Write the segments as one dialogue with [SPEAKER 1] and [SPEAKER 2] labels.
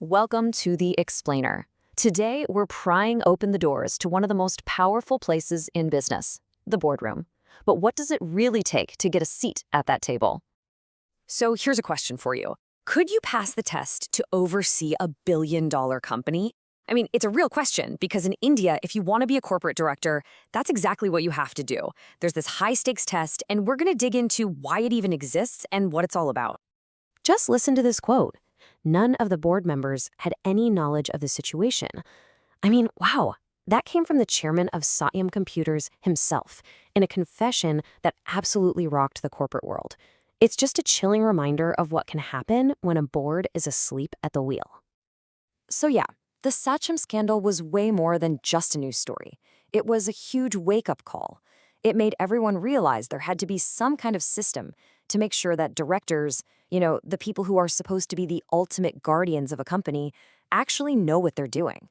[SPEAKER 1] Welcome to The Explainer. Today, we're prying open the doors to one of the most powerful places in business, the boardroom. But what does it really take to get a seat at that table? So here's a question for you. Could you pass the test to oversee a billion-dollar company? I mean, it's a real question because in India, if you want to be a corporate director, that's exactly what you have to do. There's this high-stakes test, and we're going to dig into why it even exists and what it's all about. Just listen to this quote. None of the board members had any knowledge of the situation. I mean, wow, that came from the chairman of Satyam Computers himself in a confession that absolutely rocked the corporate world. It's just a chilling reminder of what can happen when a board is asleep at the wheel. So yeah, the Satyam scandal was way more than just a news story. It was a huge wake-up call. It made everyone realize there had to be some kind of system to make sure that directors, the people who are supposed to be the ultimate guardians of a company, actually know what they're doing.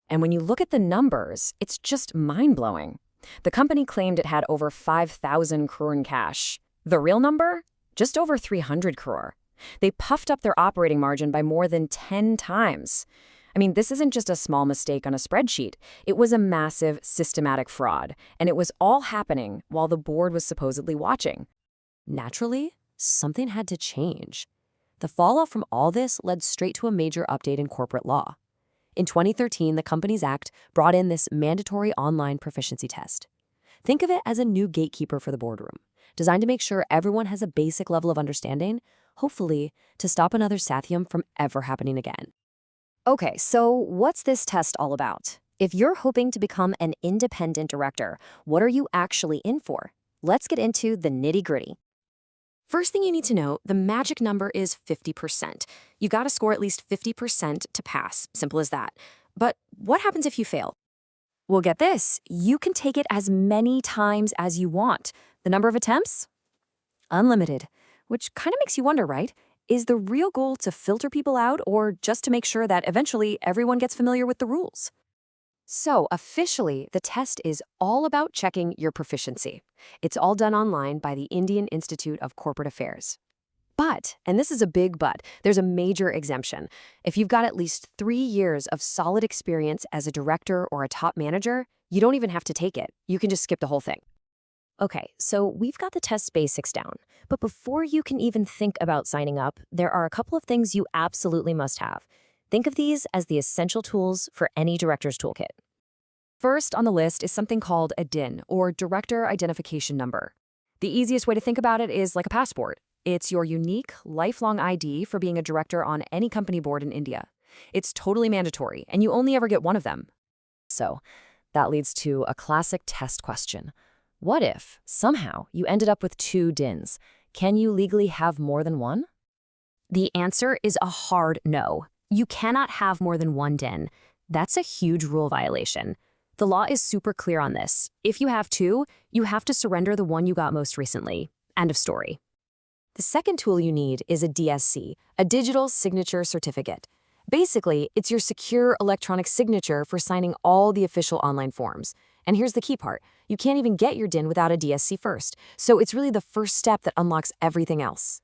[SPEAKER 1] And when you look at the numbers, it's just mind-blowing. The company claimed it had over 5,000 crore in cash. The real number? Just over 300 crore. They puffed up their operating margin by more than 10 times. I mean, this isn't just a small mistake on a spreadsheet. It was a massive, systematic fraud, and it was all happening while the board was supposedly watching. Naturally, something had to change. The fallout from all this led straight to a major update in corporate law. In 2013, the Companies Act brought in this mandatory online proficiency test. Think of it as a new gatekeeper for the boardroom, designed to make sure everyone has a basic level of understanding, hopefully to stop another Satyam from ever happening again. Okay, so what's this test all about? If you're hoping to become an independent director, what are you actually in for? Let's get into the nitty-gritty. First thing you need to know, the magic number is 50%. You gotta score at least 50% to pass, simple as that. But what happens if you fail? Well, get this, you can take it as many times as you want. The number of attempts? Unlimited, which kind of makes you wonder, right? Is the real goal to filter people out or just to make sure that eventually everyone gets familiar with the rules? So officially, the test is all about checking your proficiency. It's all done online by the Indian Institute of Corporate Affairs. But, and this is a big but, there's a major exemption. If you've got at least 3 years of solid experience as a director or a top manager, you don't even have to take it. You can just skip the whole thing. Okay, so we've got the test basics down. But before you can even think about signing up, there are a couple of things you absolutely must have. Think of these as the essential tools for any director's toolkit. First on the list is something called a DIN, or Director Identification Number. The easiest way to think about it is like a passport. It's your unique, lifelong ID for being a director on any company board in India. It's totally mandatory, and you only ever get one of them. So, that leads to a classic test question. What if, somehow, you ended up with 2 DINs? Can you legally have more than one? The answer is a hard no. You cannot have more than 1 DIN. That's a huge rule violation. The law is super clear on this. If you have 2, you have to surrender the one you got most recently. End of story. The second tool you need is a DSC, a Digital Signature Certificate. Basically, it's your secure electronic signature for signing all the official online forms. And here's the key part. You can't even get your DIN without a DSC first. So it's really the first step that unlocks everything else.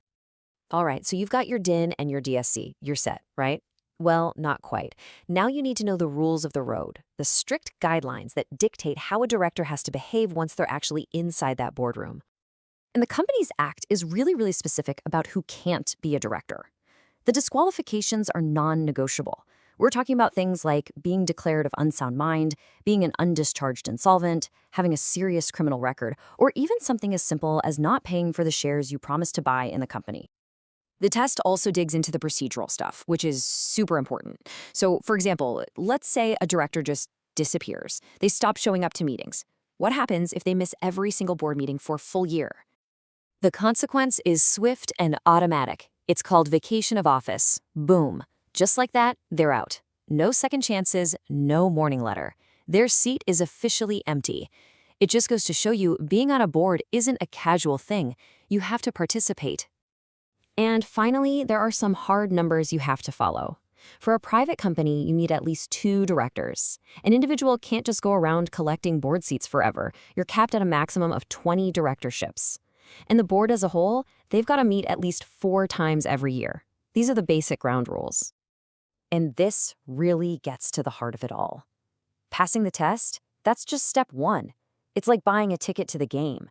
[SPEAKER 1] All right, so you've got your DIN and your DSC. You're set, right? Well, not quite. Now you need to know the rules of the road, the strict guidelines that dictate how a director has to behave once they're actually inside that boardroom. And the Companies Act is really specific about who can't be a director. The disqualifications are non-negotiable. We're talking about things like being declared of unsound mind, being an undischarged insolvent, having a serious criminal record, or even something as simple as not paying for the shares you promised to buy in the company. The test also digs into the procedural stuff, which is super important. So, for example, let's say a director just disappears. They stop showing up to meetings. What happens if they miss every single board meeting for a full year? The consequence is swift and automatic. It's called vacation of office. Boom. Just like that, they're out. No second chances, no warning letter. Their seat is officially empty. It just goes to show you being on a board isn't a casual thing. You have to participate. And finally, there are some hard numbers you have to follow. For a private company, you need at least 2 directors. An individual can't just go around collecting board seats forever. You're capped at a maximum of 20 directorships. And the board as a whole, they've got to meet at least 4 times every year. These are the basic ground rules. And this really gets to the heart of it all. Passing the test, that's just step one. It's like buying a ticket to the game.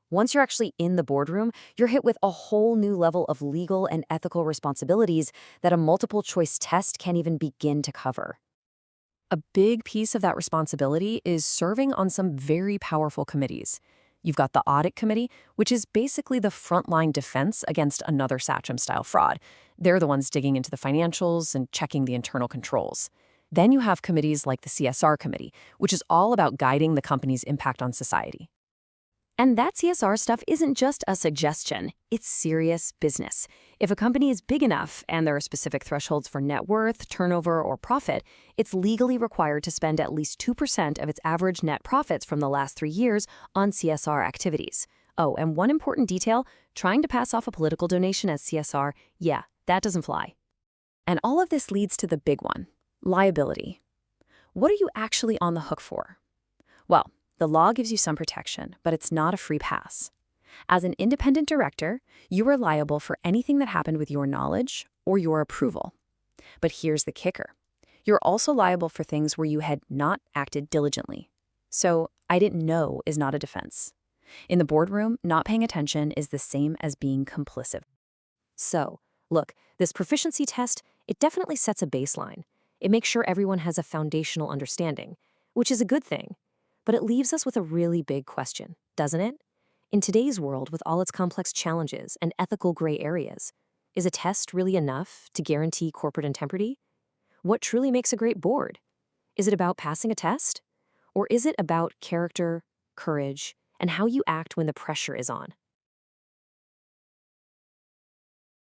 [SPEAKER 1] Once you're actually in the boardroom, you're hit with a whole new level of legal and ethical responsibilities that a multiple choice test can't even begin to cover.
[SPEAKER 2] A big piece of that responsibility is serving on some very powerful committees. You've got the audit committee, which is basically the frontline defense against another Sachem-style fraud. They're the ones digging into the financials and checking the internal controls. Then you have committees like the CSR committee, which is all about guiding the company's impact on society.
[SPEAKER 1] And that CSR stuff isn't just a suggestion, it's serious business. If a company is big enough and there are specific thresholds for net worth, turnover, or profit, it's legally required to spend at least 2% of its average net profits from the last 3 years on CSR activities. Oh, and one important detail, trying to pass off a political donation as CSR, yeah, that doesn't fly.
[SPEAKER 2] And all of this leads to the big one, liability. What are you actually on the hook for? Well, the law gives you some protection, but it's not a free pass. As an independent director, you are liable for anything that happened with your knowledge or your approval. But here's the kicker. You're also liable for things where you had not acted diligently. So, I didn't know is not a defense. In the boardroom, not paying attention is the same as being complicit.
[SPEAKER 1] So, look, this proficiency test, it definitely sets a baseline. It makes sure everyone has a foundational understanding, which is a good thing. But it leaves us with a really big question, doesn't it? In today's world, with all its complex challenges and ethical gray areas, is a test really enough to guarantee corporate integrity? What truly makes a great board? Is it about passing a test? Or is it about character, courage, and how you act when the pressure is on?